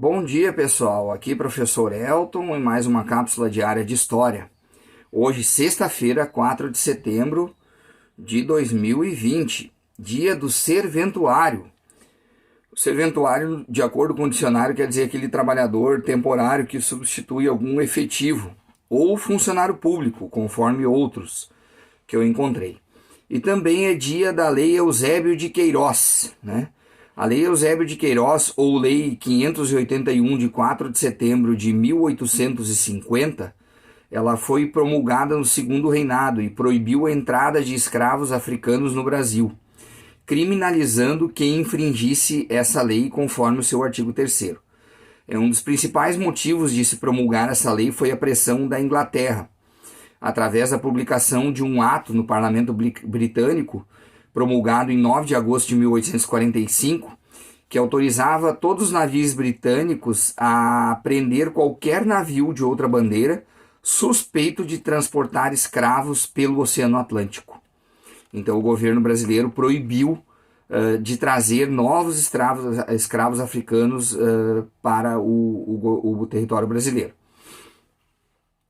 Bom dia, pessoal. Aqui professor Elton em mais uma cápsula diária de História. Hoje, sexta-feira, 4 de setembro de 2020, dia do serventuário. O serventuário, de acordo com o dicionário, quer dizer aquele trabalhador temporário que substitui algum efetivo ou funcionário público, conforme outros que eu encontrei. E também é dia da Lei Eusébio de Queiroz, né? A Lei Eusébio de Queiroz, ou Lei 581, de 4 de setembro de 1850, ela foi promulgada no Segundo Reinado e proibiu a entrada de escravos africanos no Brasil, criminalizando quem infringisse essa lei conforme o seu artigo 3º. Um dos principais motivos de se promulgar essa lei foi a pressão da Inglaterra, através da publicação de um ato no Parlamento Britânico, promulgado em 9 de agosto de 1845, que autorizava todos os navios britânicos a prender qualquer navio de outra bandeira suspeito de transportar escravos pelo Oceano Atlântico. Então o governo brasileiro proibiu de trazer novos escravos africanos para o território brasileiro.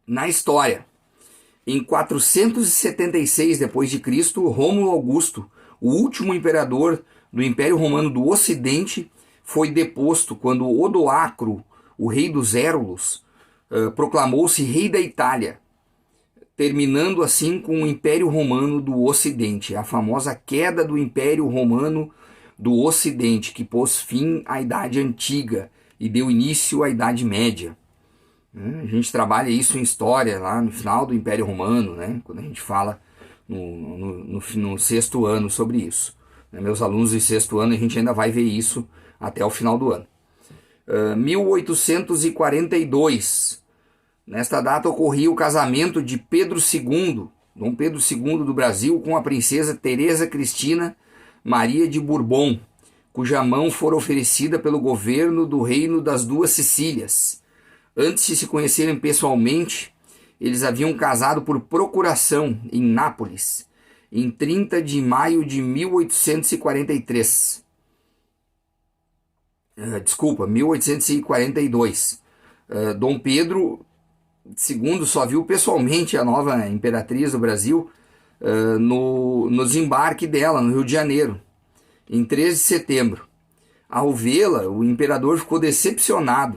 Na história, em 476 d.C., Rômulo Augusto, o último imperador do Império Romano do Ocidente, foi deposto quando Odoacro, o rei dos Érulos, proclamou-se rei da Itália, terminando assim com o Império Romano do Ocidente, a famosa queda do Império Romano do Ocidente, que pôs fim à Idade Antiga e deu início à Idade Média. A gente trabalha isso em história, lá no final do Império Romano, né? Quando a gente fala no sexto ano sobre isso. Meus alunos de sexto ano, a gente ainda vai ver isso até o final do ano. 1842, nesta data ocorria o casamento de Pedro II, Dom Pedro II do Brasil, com a princesa Teresa Cristina Maria de Bourbon, cuja mão fora oferecida pelo governo do Reino das Duas Sicílias. Antes de se conhecerem pessoalmente, eles haviam casado por procuração em Nápoles, em 30 de maio de 1842. Dom Pedro II só viu pessoalmente a nova imperatriz do Brasil no desembarque dela, no Rio de Janeiro, em 13 de setembro. Ao vê-la, o imperador ficou decepcionado,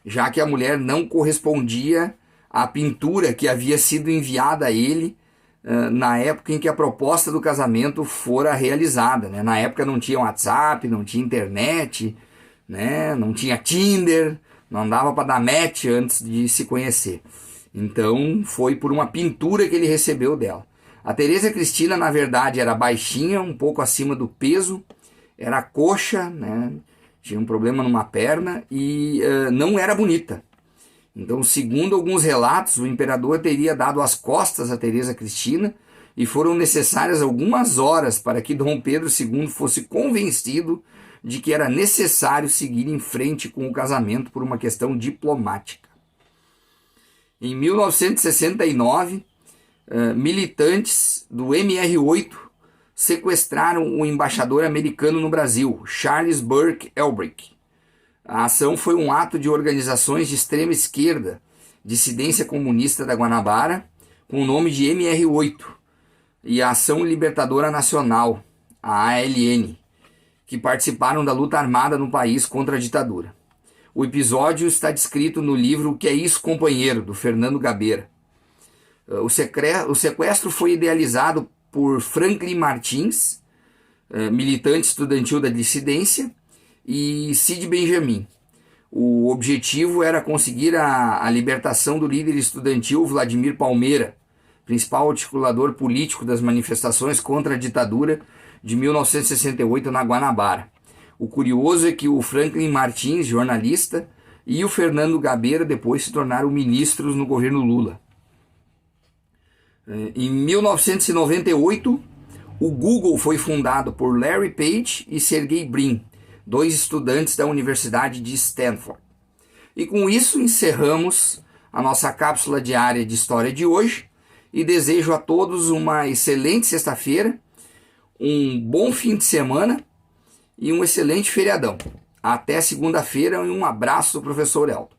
já que a mulher não correspondia à pintura que havia sido enviada a ele na época em que a proposta do casamento fora realizada. Né? Na época não tinha WhatsApp, não tinha internet, né? Não tinha Tinder, não dava para dar match antes de se conhecer. Então foi por uma pintura que ele recebeu dela. A Teresa Cristina, na verdade, era baixinha, um pouco acima do peso, era coxa, né? Tinha um problema numa perna e não era bonita. Então, segundo alguns relatos, o imperador teria dado as costas a Teresa Cristina e foram necessárias algumas horas para que Dom Pedro II fosse convencido de que era necessário seguir em frente com o casamento por uma questão diplomática. Em 1969, militantes do MR8 sequestraram o embaixador americano no Brasil, Charles Burke Elbrick. A ação foi um ato de organizações de extrema esquerda, dissidência comunista da Guanabara, com o nome de MR8, e a Ação Libertadora Nacional, a ALN, que participaram da luta armada no país contra a ditadura. O episódio está descrito no livro O Que é Isso, Companheiro, do Fernando Gabeira. O sequestro foi idealizado por Franklin Martins, militante estudantil da dissidência, e Cid Benjamin. O objetivo era conseguir a libertação do líder estudantil Vladimir Palmeira, principal articulador político das manifestações contra a ditadura de 1968 na Guanabara. O curioso é que o Franklin Martins, jornalista, e o Fernando Gabeira depois se tornaram ministros no governo Lula. Em 1998, o Google foi fundado por Larry Page e Sergey Brin, dois estudantes da Universidade de Stanford. E com isso encerramos a nossa cápsula diária de história de hoje e desejo a todos uma excelente sexta-feira, um bom fim de semana e um excelente feriadão. Até segunda-feira e um abraço do professor Elton.